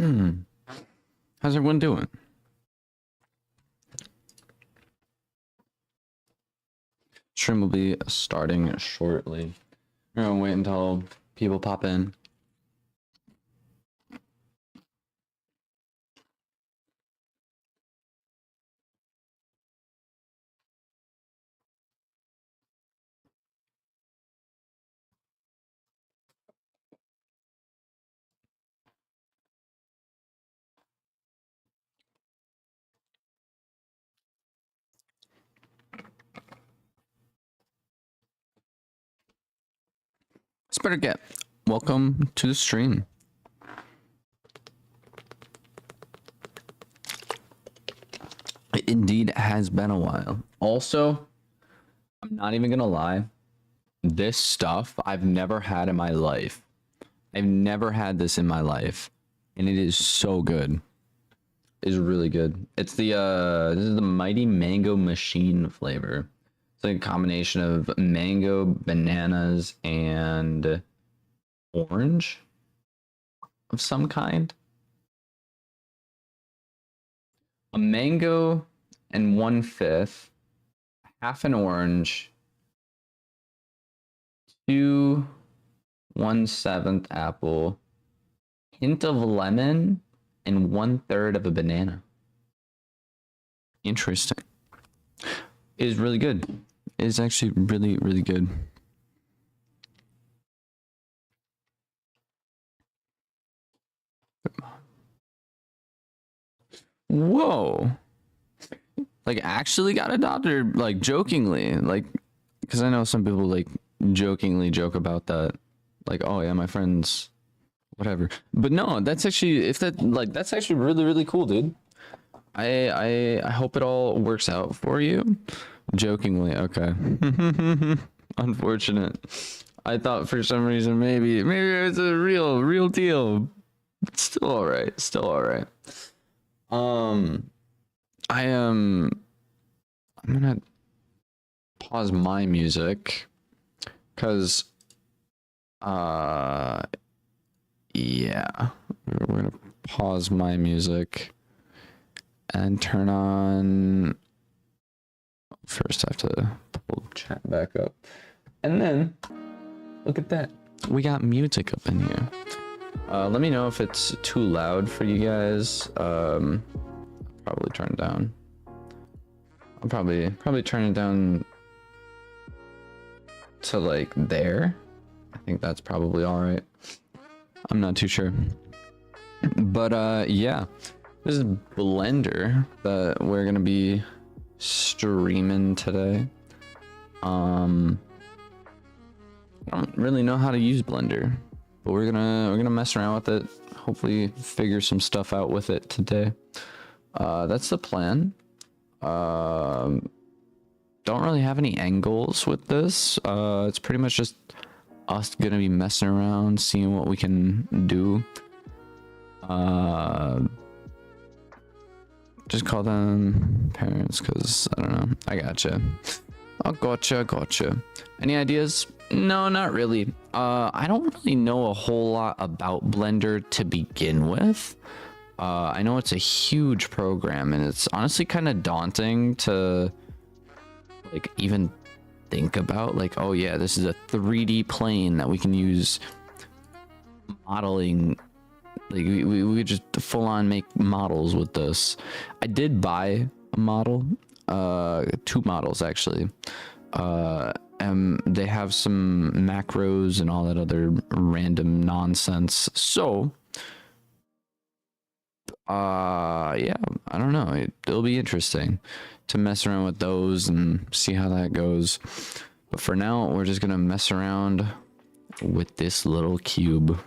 How's everyone doing? Stream will be starting shortly. We're gonna wait until people pop in. Let's better get. Welcome to the stream. It indeed has been a while. Also, I'm not even gonna lie. This stuff I've never had in my life. I've never had this in my life, and it is so good. It is really good. It's the this is the Mighty Mango Machine flavor. It's like a combination of mango, bananas, and orange of some kind. A mango and 1/5, half an orange, 2 1/7 apple, hint of lemon, and 1/3 of a banana. Interesting. It is really good. It is actually really, really good. Whoa. Like, actually got adopted, like, jokingly. Like, because I know some people, like, jokingly joke about that. Like, oh, yeah, my friends, whatever. But no, that's actually, if that, like, that's actually really, really cool, dude. I hope it all works out for you. Jokingly, okay. Unfortunate. I thought for some reason maybe it's a real deal. Still all right. Still all right. I'm gonna pause my music because yeah, we're gonna pause my music and turn on. First, I have to pull chat back up, and then look at that, we got music up in here. Let me know if it's too loud for you guys. Probably turn it down. I'll probably turn it down to like there. I think that's probably all right. I'm not too sure, but yeah, this is Blender that we're gonna be streaming today. I don't really know how to use Blender, but we're gonna mess around with it. Hopefully figure some stuff out with it today. That's the plan. Don't really have any angles with this. It's pretty much just us gonna be messing around, seeing what we can do. Just call them parents, because I don't know. I gotcha. Oh, gotcha. Any ideas? No, not really. I don't really know a whole lot about Blender to begin with. I know it's a huge program, and it's honestly kind of daunting to like even think about. Like, oh yeah, this is a 3D plane that we can use modeling. Like we just full on make models with this. I did buy a model, 2 models actually. And they have some macros and all that other random nonsense. So yeah, I don't know. It'll be interesting to mess around with those and see how that goes. But for now, we're just gonna mess around with this little cube.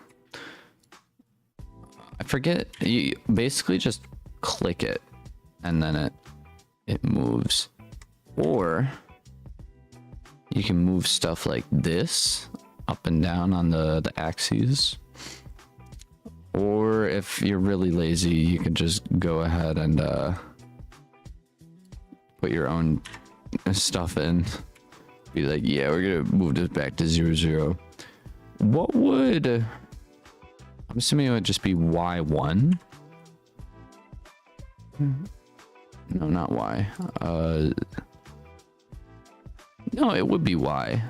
I forget, you basically just click it and then it moves. Or you can move stuff like this up and down on the axes. Or if you're really lazy, you can just go ahead and put your own stuff in. Be like, yeah, we're gonna move this back to 0, 0. What would... I'm assuming it would just be Y1. No, not Y. No, it would be Y.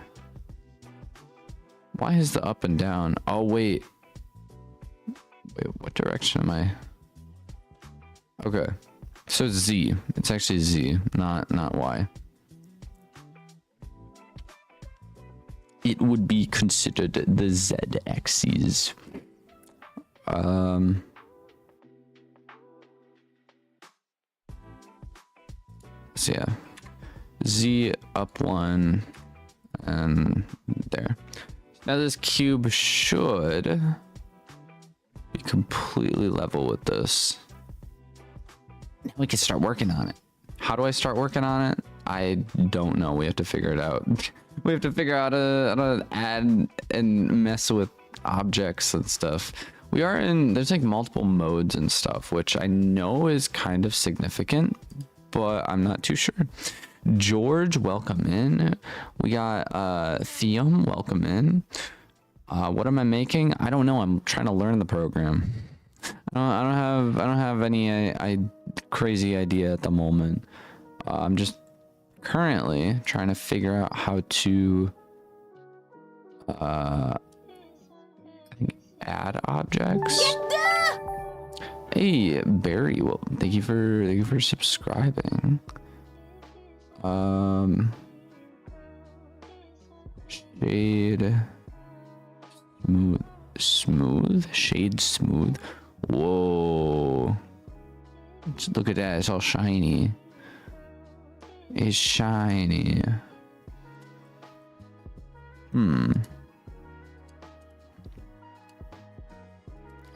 Why is the up and down? Oh, wait. Wait, what direction am I? Okay. So it's Z. It's actually Z, not Y. It would be considered the Z axis. So yeah. Z up 1 and there. Now this cube should be completely level with this. Now we can start working on it. How do I start working on it? I don't know. We have to figure it out. We have to figure out how to add and mess with objects and stuff. We are in, there's like multiple modes and stuff, which I know is kind of significant, but I'm not too sure. George, welcome in. We got Theum, welcome in. What am I making? I don't know. I'm trying to learn the program. I don't have any crazy idea at the moment. I'm just currently trying to figure out how to I think add objects. Hey Barry, well thank you for subscribing. Shade shade smooth. Whoa, just look at that, it's all shiny. It's shiny.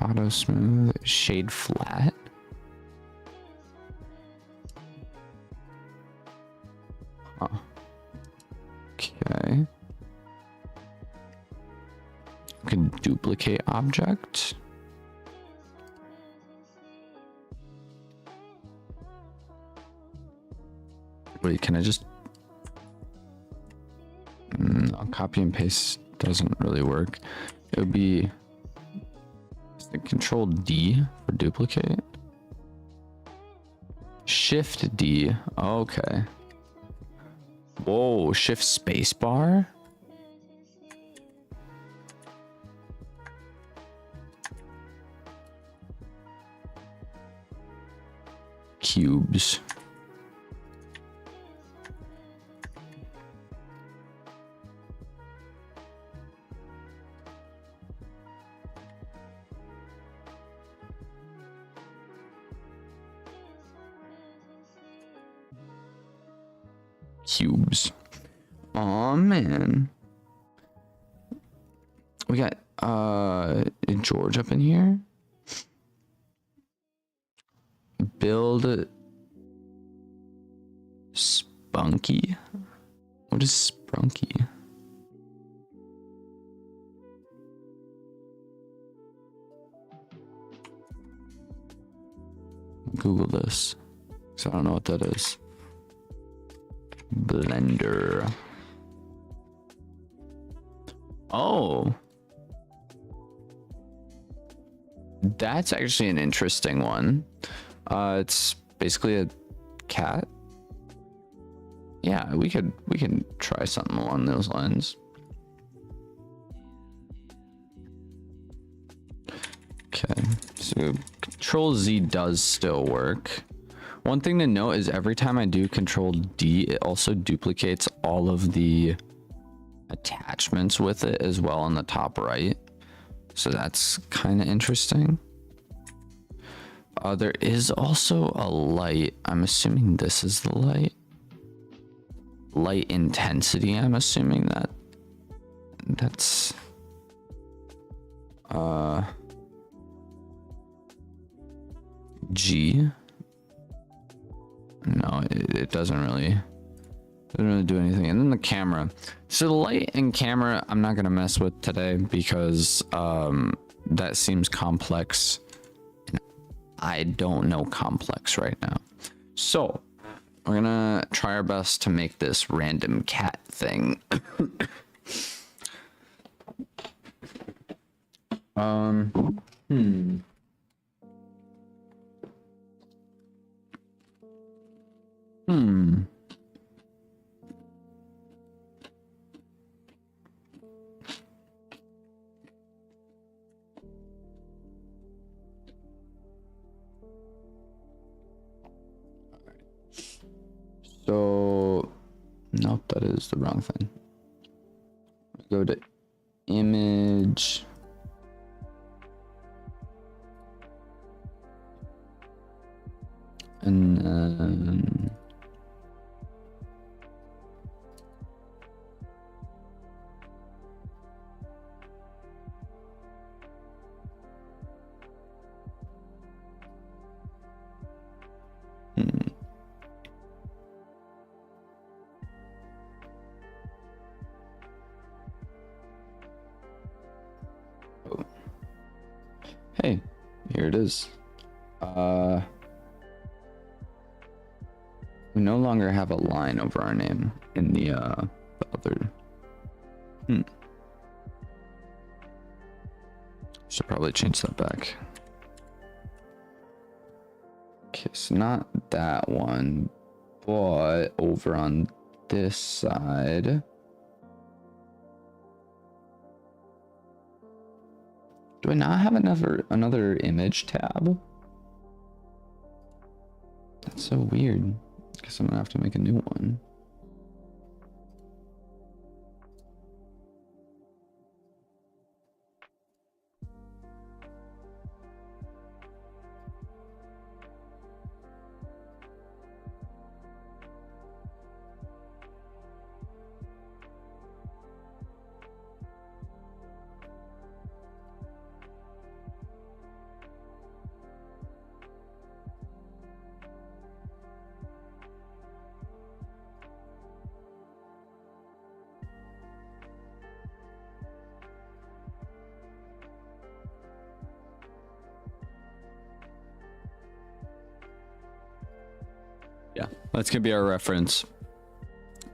Auto smooth, shade flat. Huh. Okay. We can duplicate object. Wait, can I just... No, copy and paste doesn't really work. It would be... Control D for duplicate. Shift D. Okay. Whoa, shift space bar? Cubes. Cubes. Oh man. We got George up in here. Build Spunky. What is Sprunky? Google this, so I don't know what that is. Blender. Oh, that's actually an interesting one. It's basically a cat. Yeah, we can try something along those lines. Okay, so Control Z does still work. One thing to note is every time I do Control D, it also duplicates all of the attachments with it as well on the top right. So that's kind of interesting. There is also a light. I'm assuming this is the light. Light intensity. I'm assuming that's G. No, it doesn't really do anything. And then the camera. So the light and camera I'm not gonna mess with today because that seems complex. I don't know complex right now. So we're gonna try our best to make this random cat thing. Nope, that is the wrong thing. Go to image. And then oh. Hey, here it is. We no longer have a line over our name in the other. Should probably change that back. Okay, so not that one, but over on this side. Do I not have another image tab? That's so weird. Guess I'm gonna have to make a new one. Yeah, that's gonna be our reference.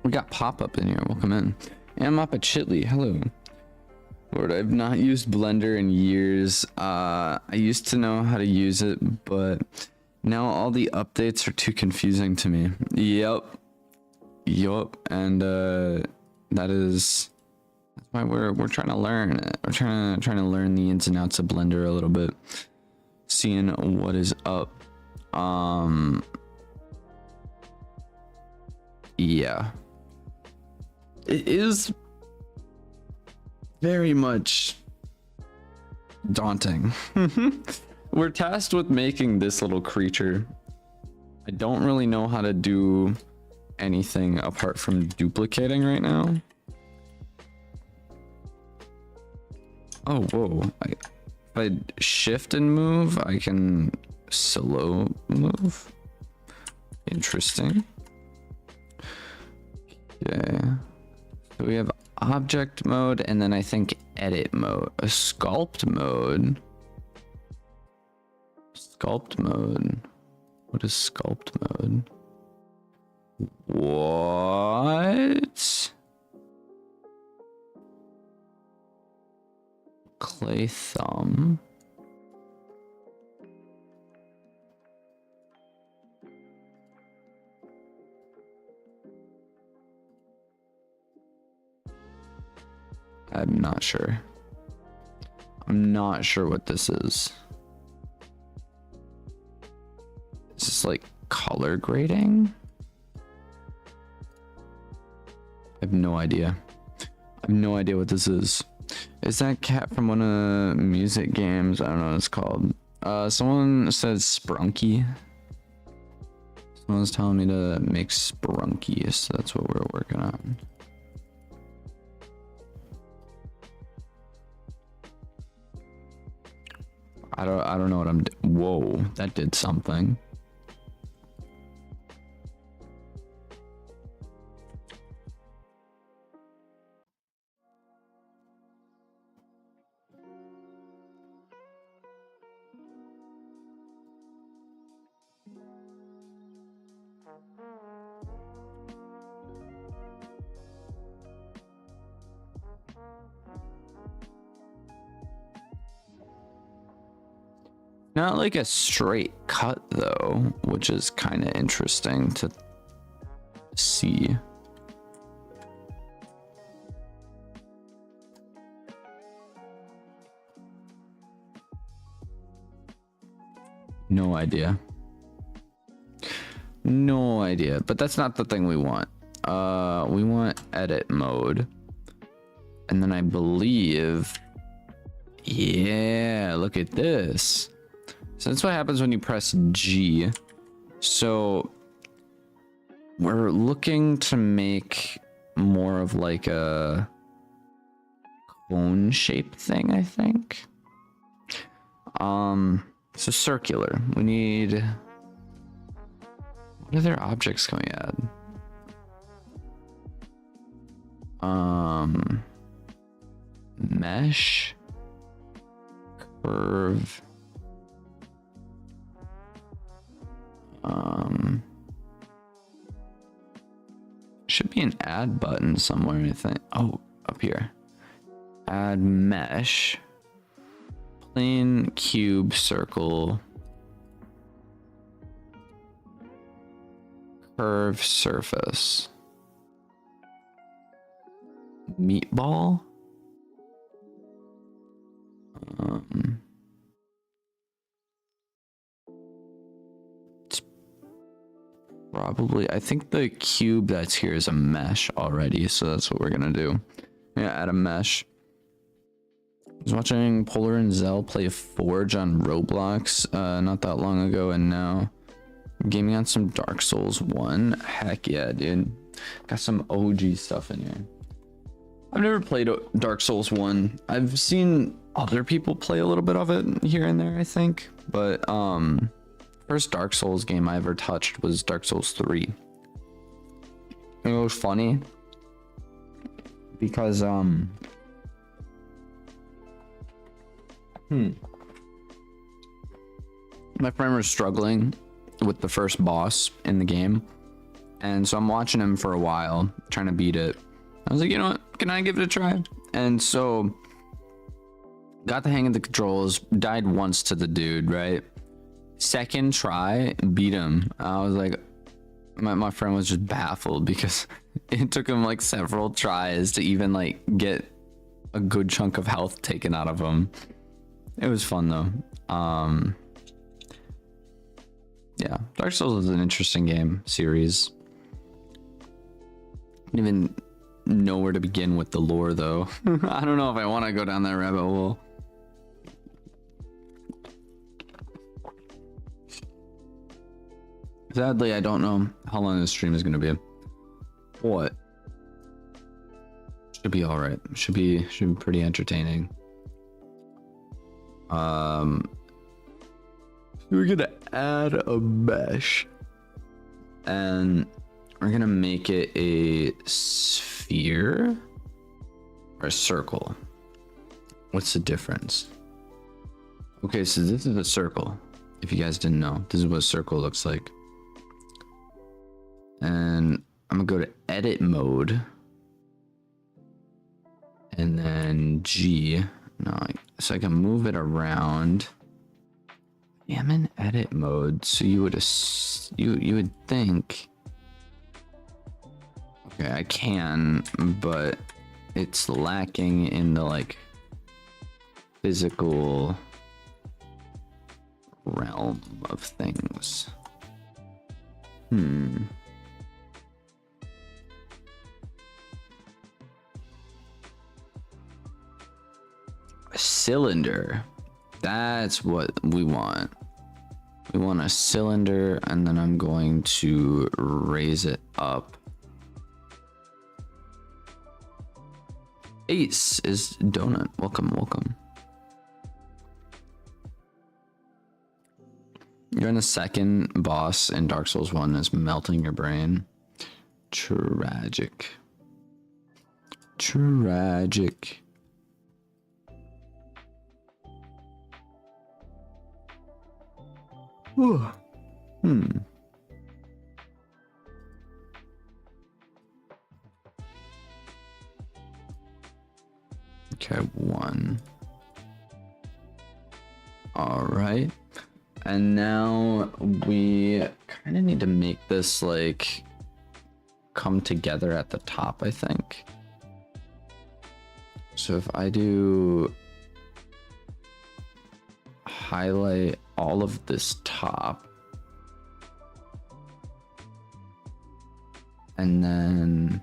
We got pop-up in here. Welcome in. And Mappa Chitley, hello. Lord, I've not used Blender in years. I used to know how to use it, but now all the updates are too confusing to me. Yep. And that's why we're trying to learn it. We're trying to learn the ins and outs of Blender a little bit, seeing what is up. Yeah, it is very much daunting. We're tasked with making this little creature. I don't really know how to do anything apart from duplicating right now. Oh, whoa. If I shift and move, I can slow move. Interesting. Okay, so we have object mode, and then I think edit mode. A sculpt mode. Sculpt mode. What is sculpt mode? What? Clay thumb. I'm not sure. I'm not sure what this is. Is this like color grading? I have no idea. I have no idea what this is. Is that cat from one of the music games? I don't know what it's called. Someone says Sprunky. Someone's telling me to make Sprunky, so that's what we're working on. I don't know what I'm doing. Whoa, that did something. Not like a straight cut though, which is kind of interesting to see. No idea. No idea, but that's not the thing we want. We want edit mode. And then I believe, yeah, look at this. So that's what happens when you press G. So we're looking to make more of like a cone shaped thing, I think. So circular. We need, what other objects can we add? Mesh, curve, should be an add button somewhere, I think. Oh, up here. Add mesh, plane, cube, circle, curve, surface, meatball. It's probably, I think the cube that's here is a mesh already, so that's what we're gonna do. Yeah, add a mesh. I was watching Polar and Zell play Forge on Roblox not that long ago, and now I'm gaming on some Dark Souls 1. Heck yeah, dude. Got some OG stuff in here. I've never played Dark Souls 1. I've seen other people play a little bit of it here and there, I think. But first Dark Souls game I ever touched was Dark Souls 3. And it was funny because my friend was struggling with the first boss in the game, and so I'm watching him for a while trying to beat it. I was like, you know what, can I give it a try? And so got the hang of the controls, died once to the dude, right? Second try, beat him. I was like, my friend was just baffled because it took him like several tries to even like get a good chunk of health taken out of him. It was fun though. Yeah, Dark Souls is an interesting game series. I don't even know where to begin with the lore though. I don't know if I want to go down that rabbit hole. Sadly, I don't know how long this stream is going to be. What? Should be all right. Should be pretty entertaining. We're gonna add a mesh, and we're gonna make it a sphere or a circle. What's the difference? Okay, so this is a circle. If you guys didn't know, this is what a circle looks like. And I'm gonna go to edit mode, and then G. No, so I can move it around. Yeah, I'm in edit mode, so you would think. Okay, I can, but it's lacking in the like physical realm of things. A cylinder. That's what we want. We want a cylinder, and then I'm going to raise it up. Ace is donut. Welcome, welcome. You're in the second boss in Dark Souls 1 is melting your brain. Tragic. Tragic. Ooh. Okay, 1. All right. And now we kind of need to make this like come together at the top, I think. So if I do highlight all of this top, and then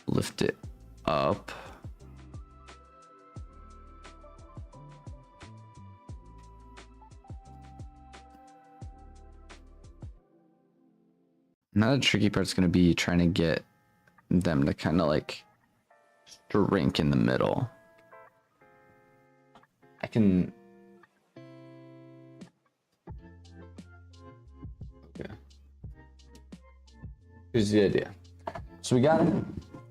lift it up. Now the tricky part's going to be trying to get them to kind of like shrink in the middle. I can... Okay. Here's the idea. So we got it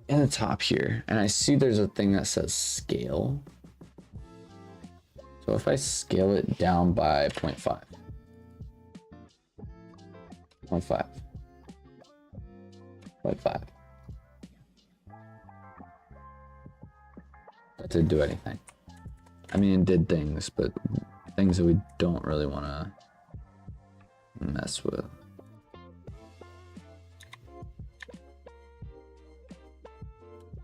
in the top here, and I see there's a thing that says scale. So if I scale it down by 0.5. 0.5. 0.5. That didn't do anything. I mean, it did things, but things that we don't really want to mess with.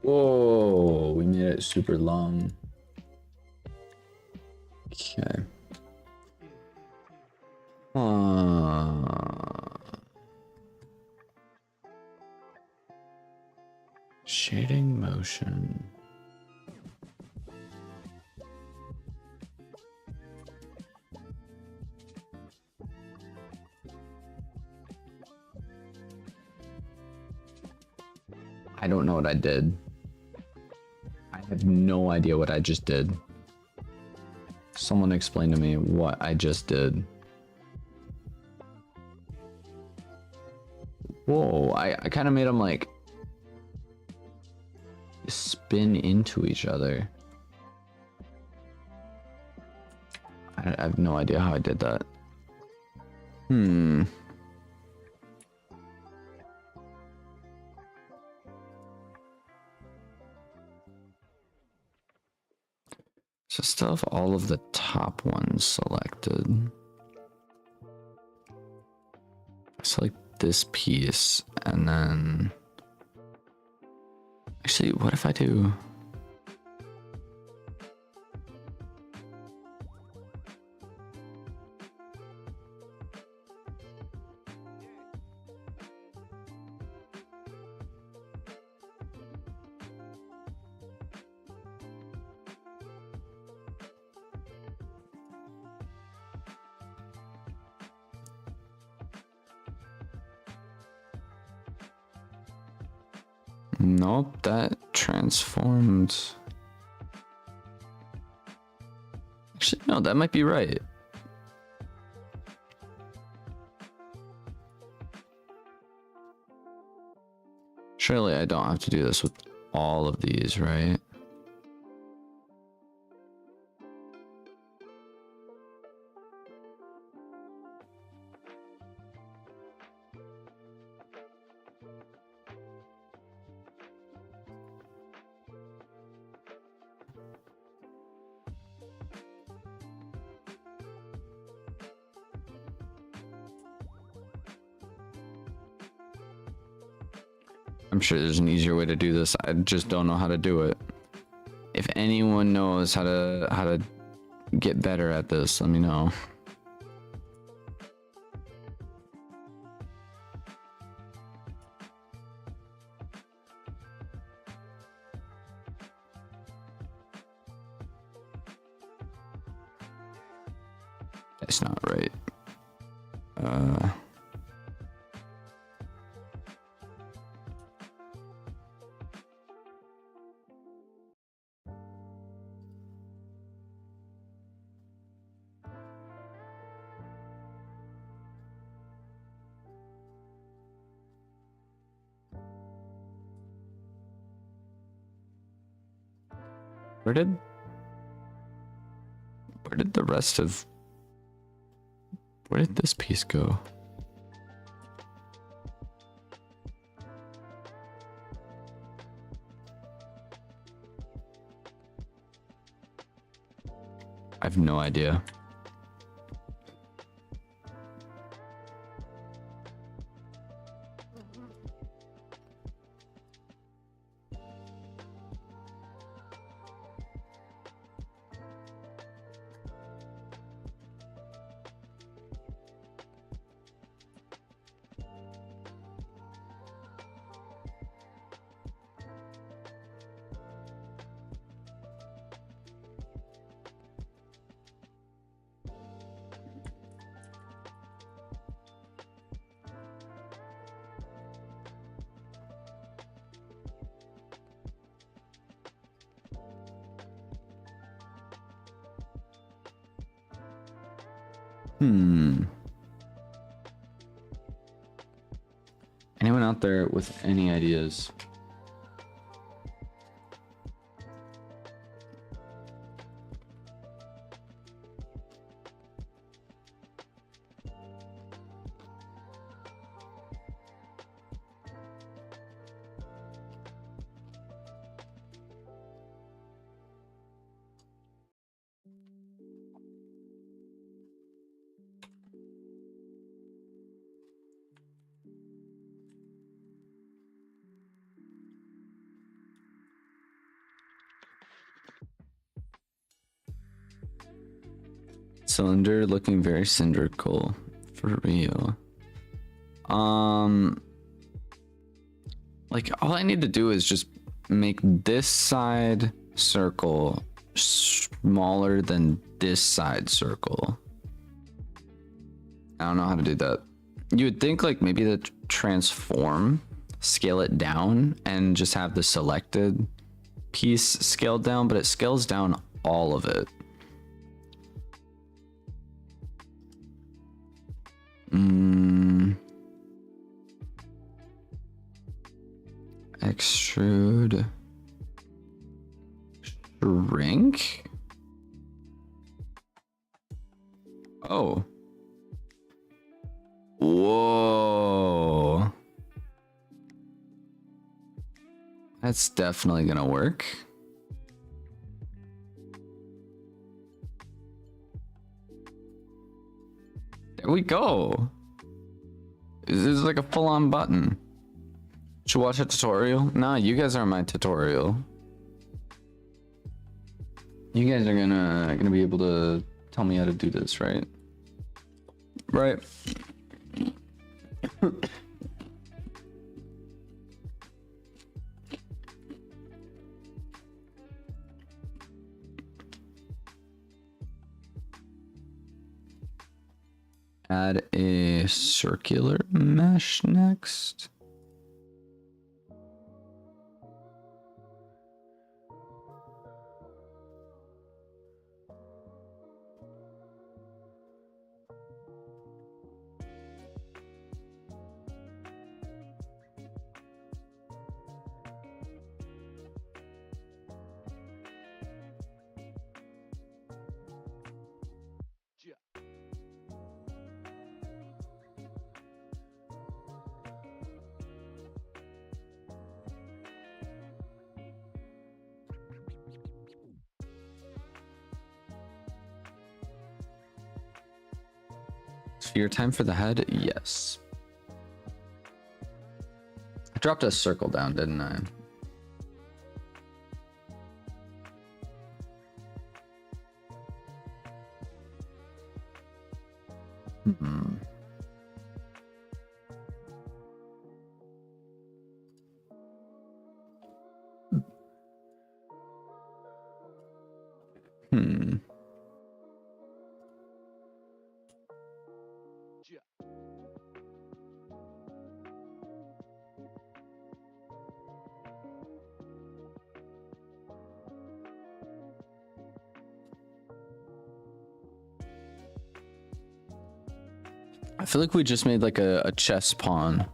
Whoa, we made it super long. Okay. Shading motion. I don't know what I did. I have no idea what I just did. Someone explain to me what I just did. Whoa, I kind of made them like spin into each other. I have no idea how I did that. So still have all of the top ones selected. I select this piece and then... Actually, what if I do... Nope, that transformed. Actually, no, that might be right. Surely I don't have to do this with all of these, right? I'm sure there's an easier way to do this. I just don't know how to do it. If anyone knows how to get better at this, let me know. That's not right. Where did the rest of... Where did this piece go? I have no idea. Anyone out there with any ideas? Cylinder looking very cylindrical, for real. Like all I need to do is just make this side circle smaller than this side circle. I don't know how to do that. You would think like maybe the transform, scale it down and just have the selected piece scaled down, but it scales down all of it. Extrude. Shrink? Oh. Whoa. That's definitely gonna work. There we go. This is like a full-on button. Should watch a tutorial? Nah, you guys are my tutorial. You guys are gonna be able to tell me how to do this, right? Right. Add a circular mesh next. Sphere time for the head? Yes. I dropped a circle down, didn't I? Hmm. I feel like we just made like a chess pawn.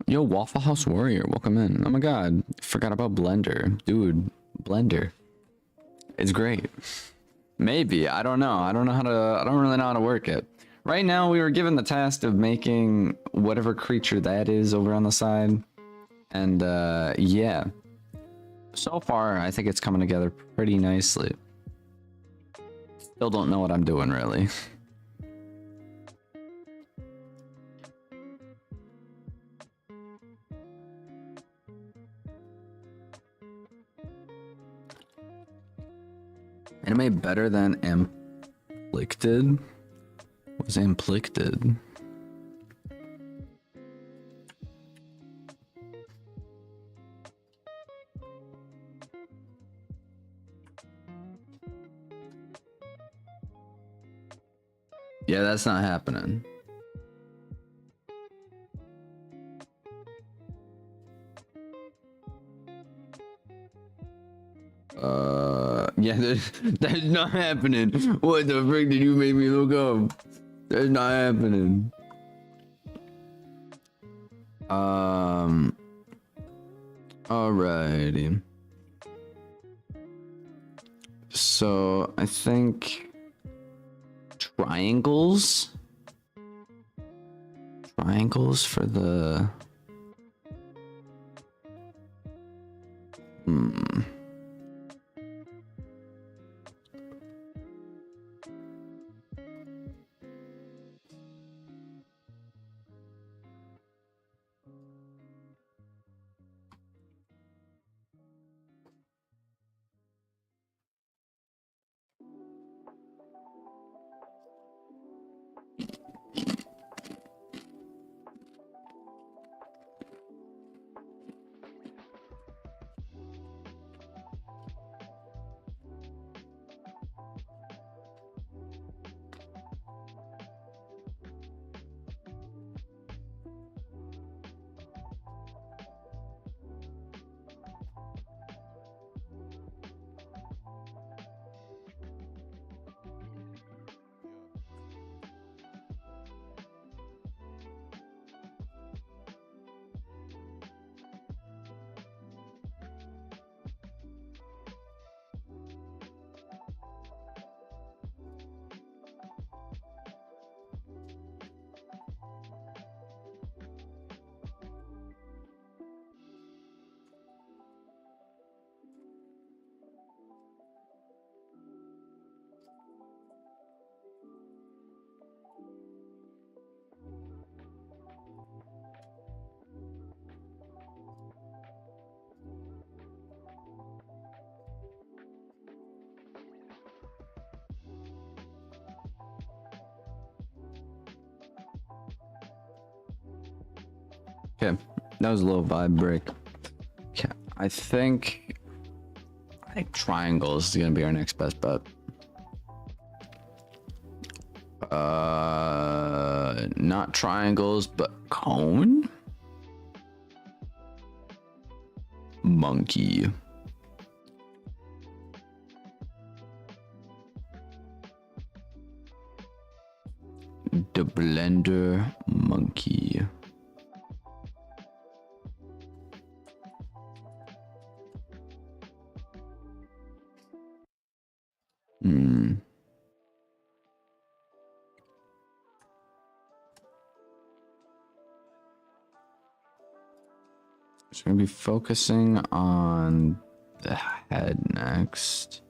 Yo, Waffle House Warrior, welcome in. Oh my god, forgot about Blender. Dude, Blender. It's great. Maybe, I don't know. I don't really know how to work it. Right now, we were given the task of making whatever creature that is over on the side. And, yeah. So far, I think it's coming together pretty nicely. Still don't know what I'm doing, really. Anime better than Inflicted? What's Inflicted? Yeah, that's not happening. Yeah, that's not happening. What the frick did you make me look up? That's not happening. Alrighty. So I think triangles for the okay, that was a little vibe break. Okay, I think triangles is gonna be our next best bet. Not triangles, but cone. Monkey. The blender monkey. So we're gonna be focusing on the head next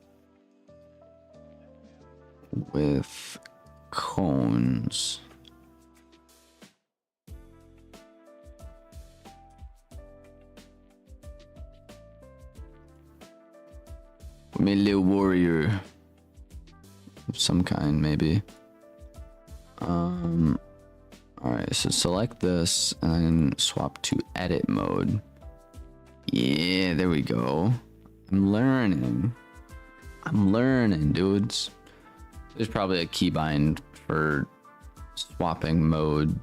with cones. We made a little warrior of some kind, maybe. Alright, so select this and then swap to edit mode. Yeah, there we go. I'm learning, dudes. There's probably a keybind for swapping mode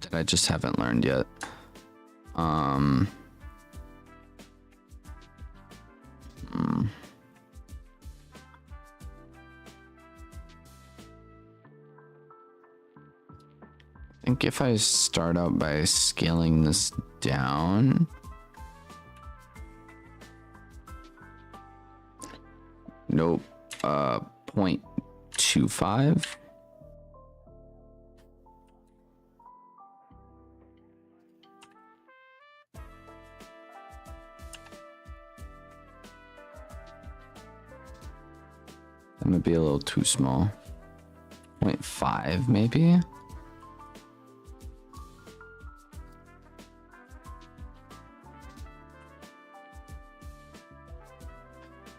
that I just haven't learned yet. I think if I start out by scaling this down, nope, 0.25. That might be a little too small. 0.5 maybe.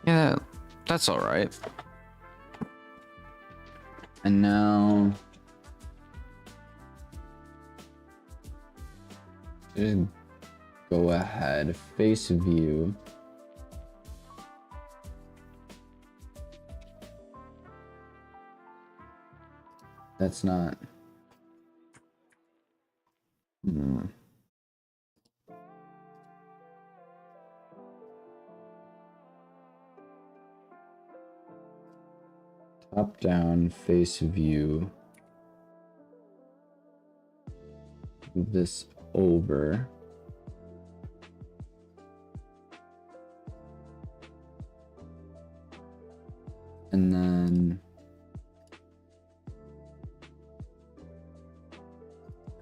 Yeah, That's all right. And now go ahead, face view. That's not. Top down face view. Move this over. And then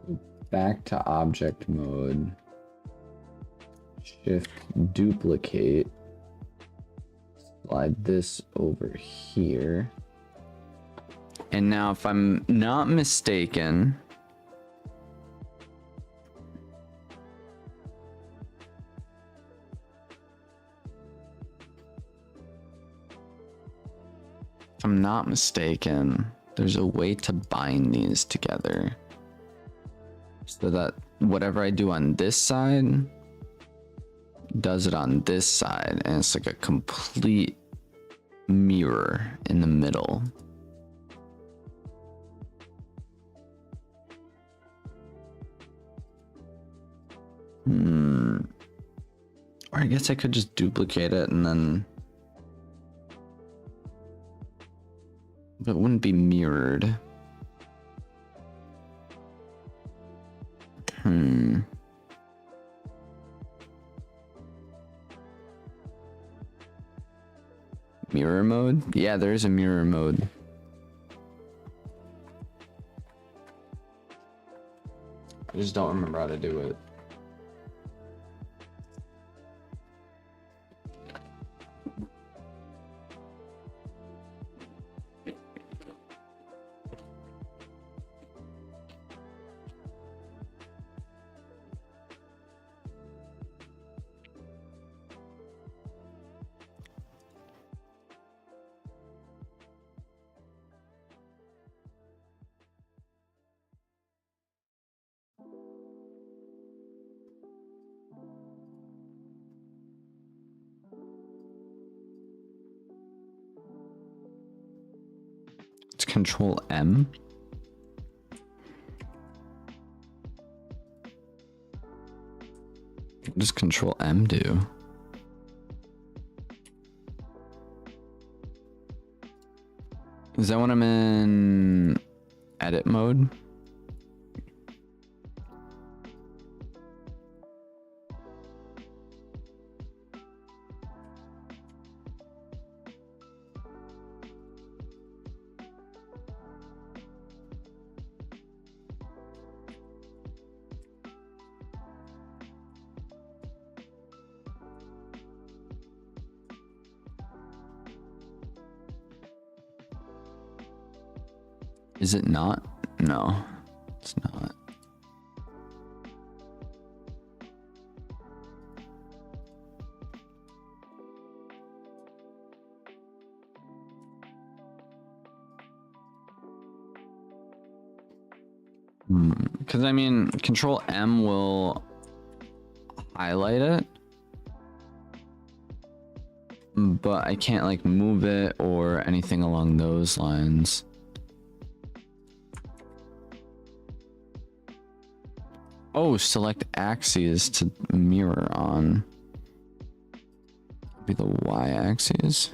go back to object mode. Shift duplicate. Slide this over here. And now if I'm not mistaken, there's a way to bind these together so that whatever I do on this side does it on this side, and it's like a complete mirror in the middle. Or I guess I could just duplicate it and then it wouldn't be mirrored. Mirror mode? Yeah, there is a mirror mode. I just don't remember how to do it. It's Control M. What does Control M do? Is that when I'm in edit mode? Is it not? No, it's not. Because I mean, Control M will highlight it, but I can't like move it or anything along those lines. Oh, select axes to mirror on. Be the Y axis.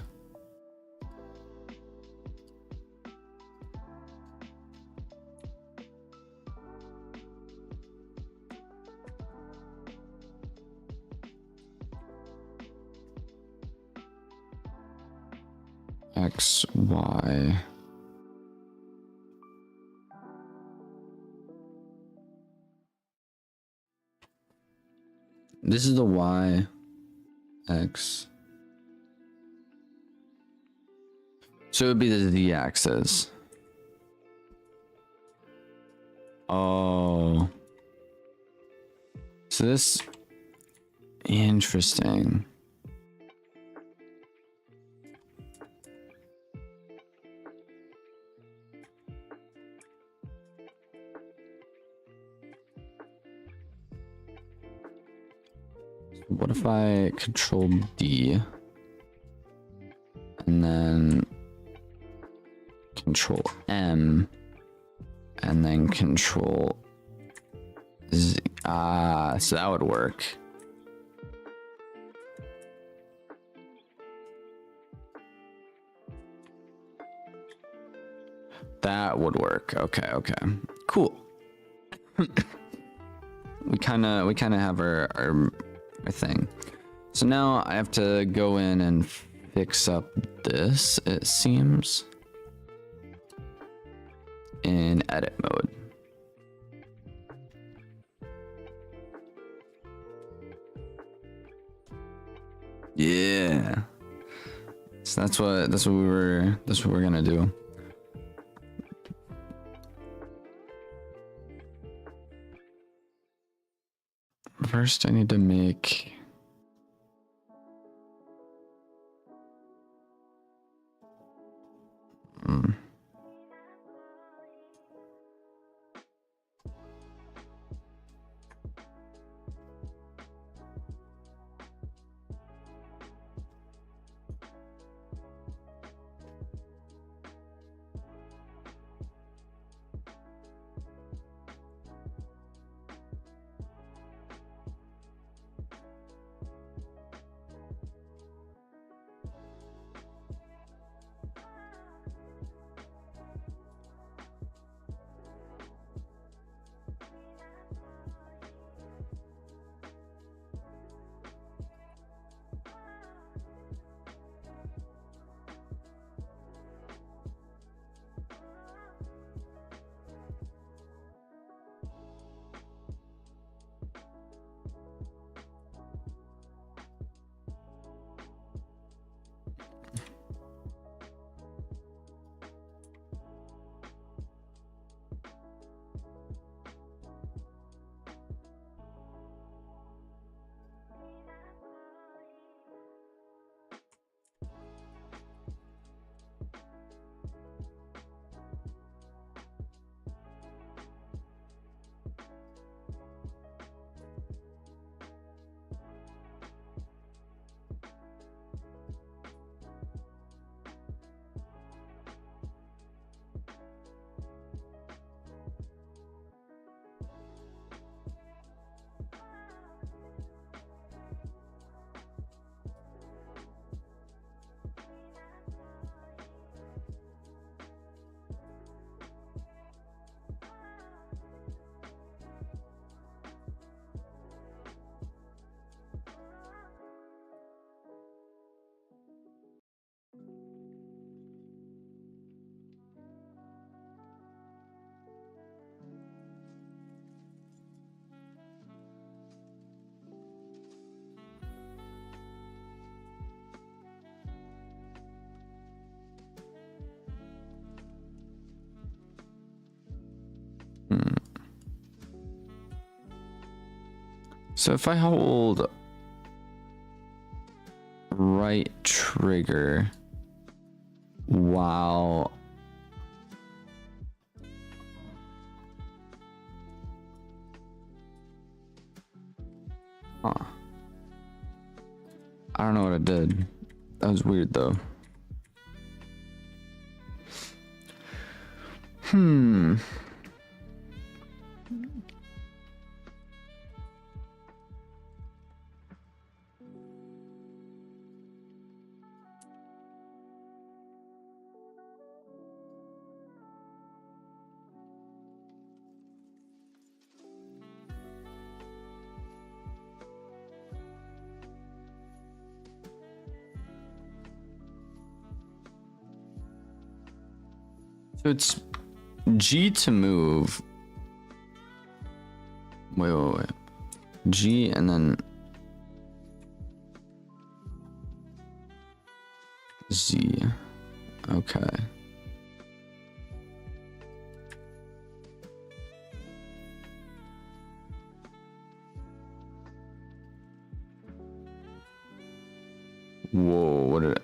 X, Y. This is the Y, X. So it would be the Z axis. Oh. So this, interesting. What if I control D and then control M and then control Z? So that would work. That would work. Okay, cool. we kind of have our thing. So now I have to go in and fix up this, it seems, in edit mode. Yeah. So that's what we're gonna do. First, I need to make So if I hold right trigger while I don't know what it did. That was weird though. So it's G to move. Wait. G and then Z. Okay. Whoa,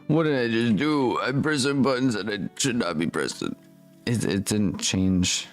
what did I just do? I'm pressing buttons that I should not be pressing. It didn't change.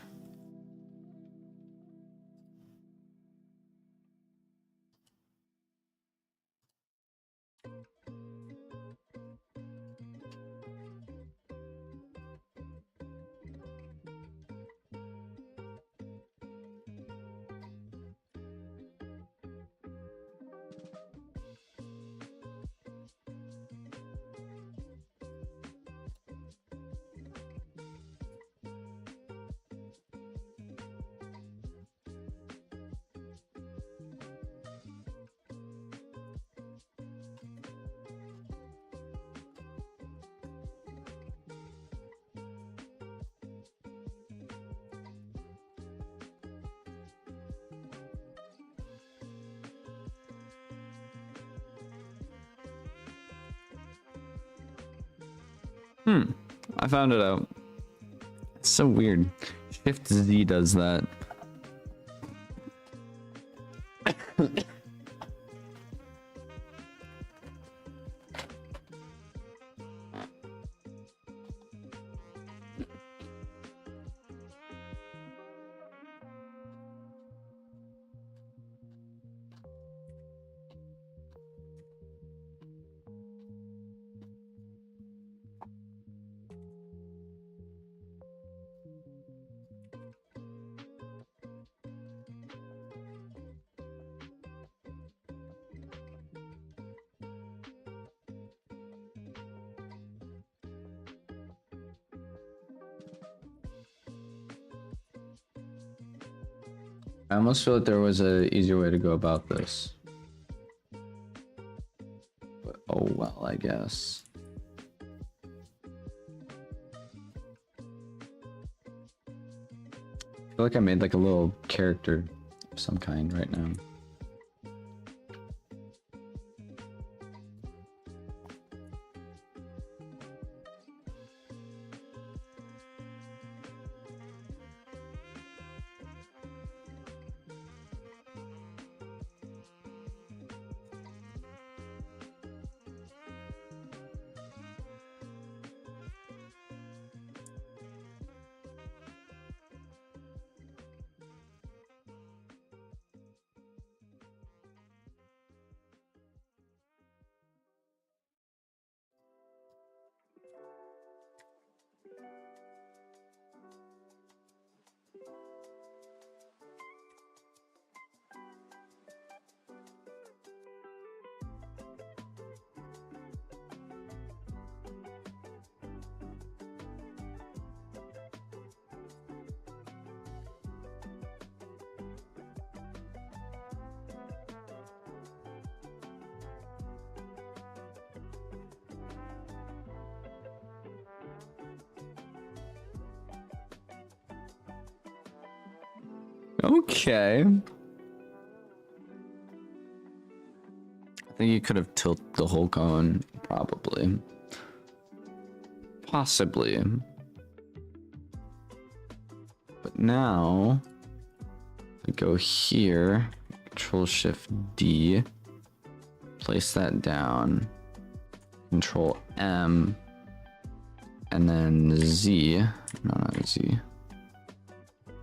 I found it out. It's so weird. Shift Z does that. I almost feel like there was a easier way to go about this. But oh well, I guess. I feel like I made like a little character of some kind right now. Okay. I think you could have tilted the whole cone, probably. Possibly. But now, we go here, Control Shift D, place that down, Control M, and then Z, no, not Z.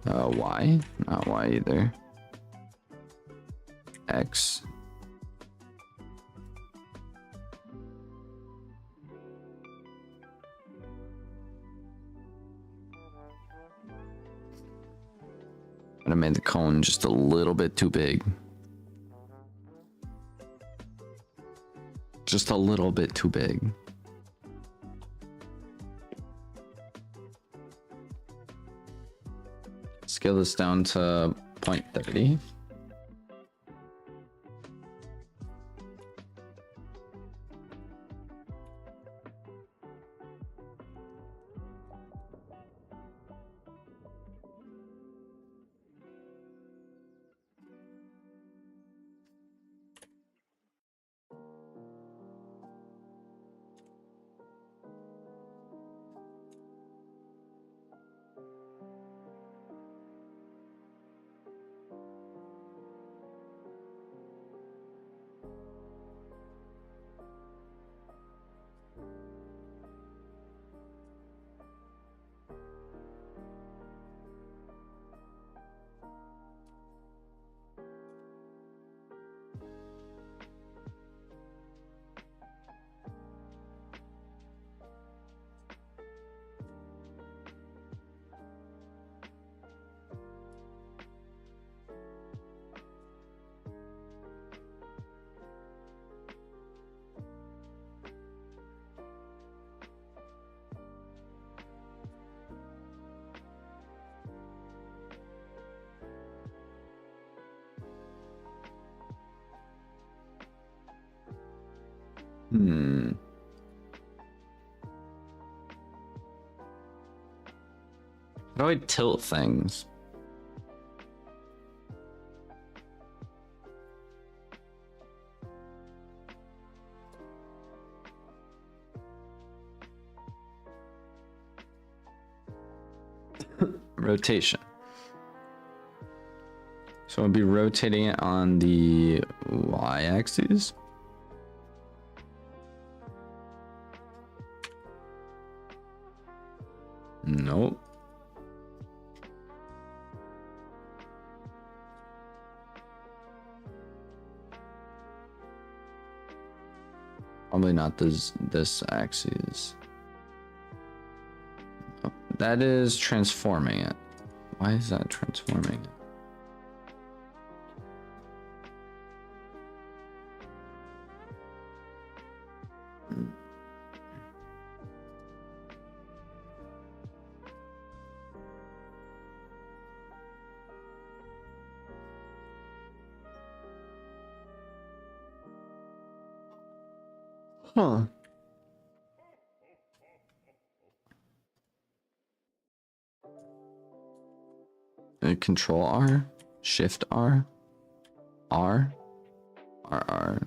Y? Not Y either. X. And I made the cone just a little bit too big. Just a little bit too big. Scale this down to 0.30. How do I tilt things? rotation. So I'll be rotating it on the y-axis. Nope. Probably not this axis. Oh, that is transforming it. Why is that transforming it? Huh. Control R, Shift R, R, R, R.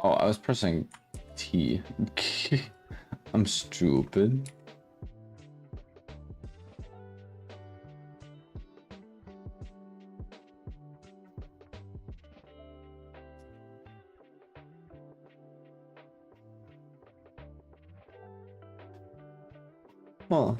Oh, I was pressing T. I'm stupid. Huh.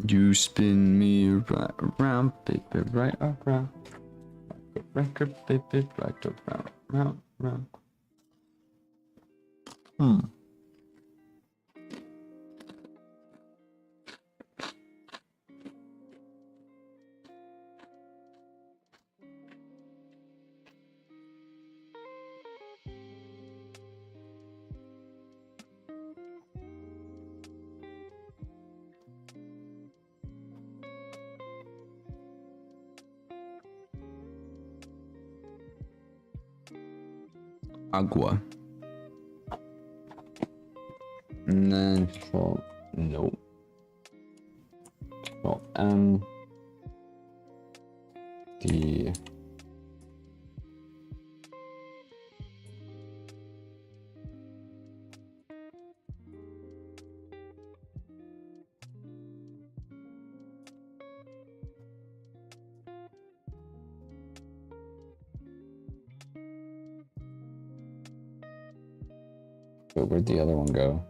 You spin me right around, baby, right around. Like a record, baby, right around, round, round. Agua. And then control, nope. Control M. D. Wait, where'd the other one go?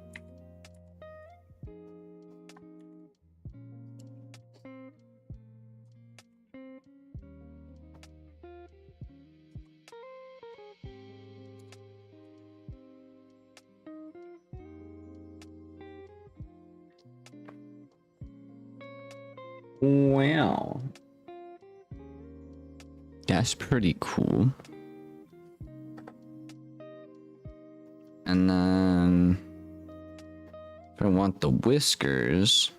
Wow. That's pretty cool. And then if I want the whiskers,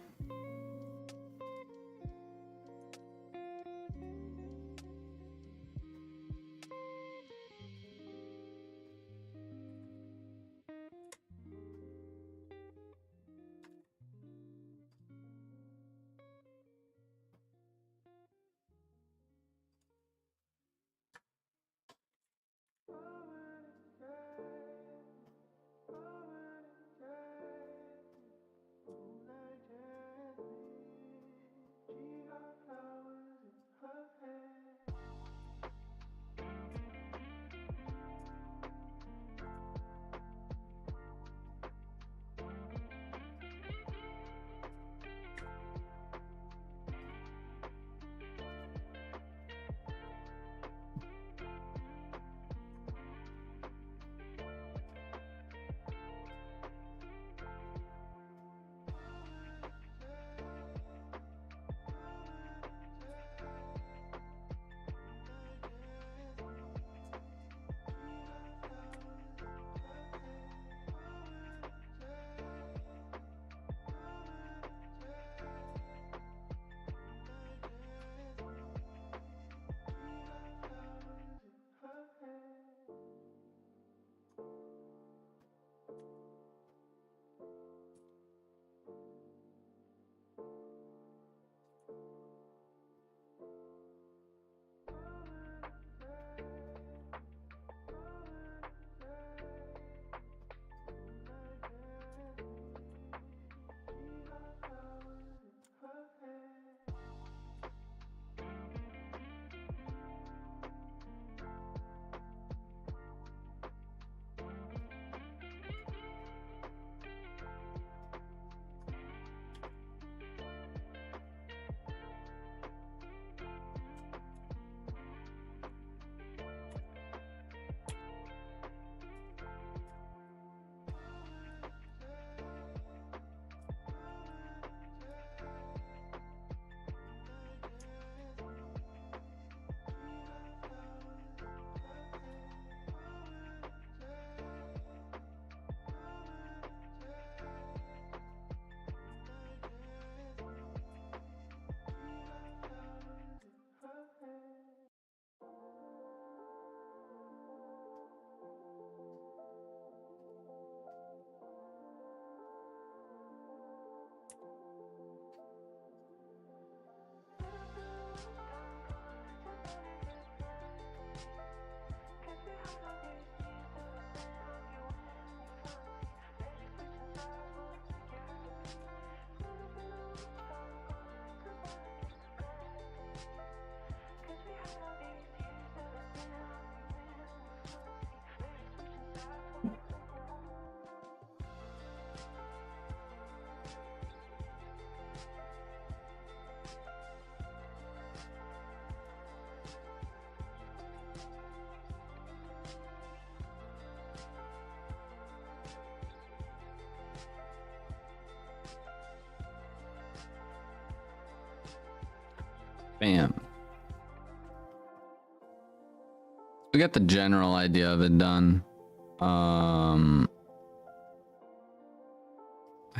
bam. We got the general idea of it done. I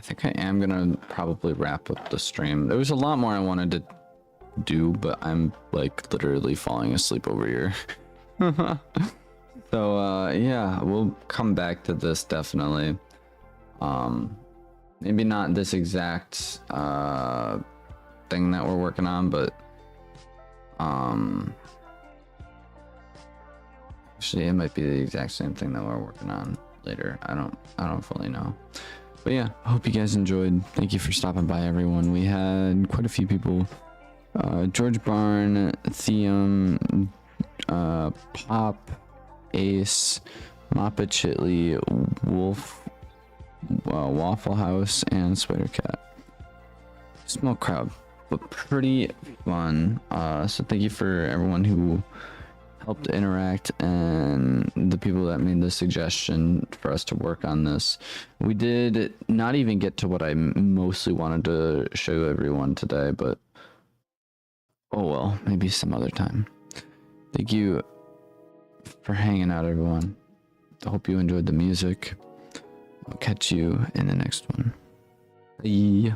think I am gonna probably wrap up the stream. There was a lot more I wanted to do, but I'm like literally falling asleep over here. So yeah, we'll come back to this definitely. Maybe not this exact thing that we're working on, but actually it might be the exact same thing that we're working on later. I don't fully know. But yeah, I hope you guys enjoyed. Thank you for stopping by, everyone. We had quite a few people. George Barn, Theum, Pop, Ace, Moppa Chitley, Wolf, Waffle House, and Spider Cat. Small crowd, but pretty fun. So thank you for everyone who helped interact and the people that made the suggestion for us to work on this. We did not even get to what I mostly wanted to show everyone today, but oh well, maybe some other time. Thank you for hanging out, everyone. I hope you enjoyed the music. I'll catch you in the next one. Bye.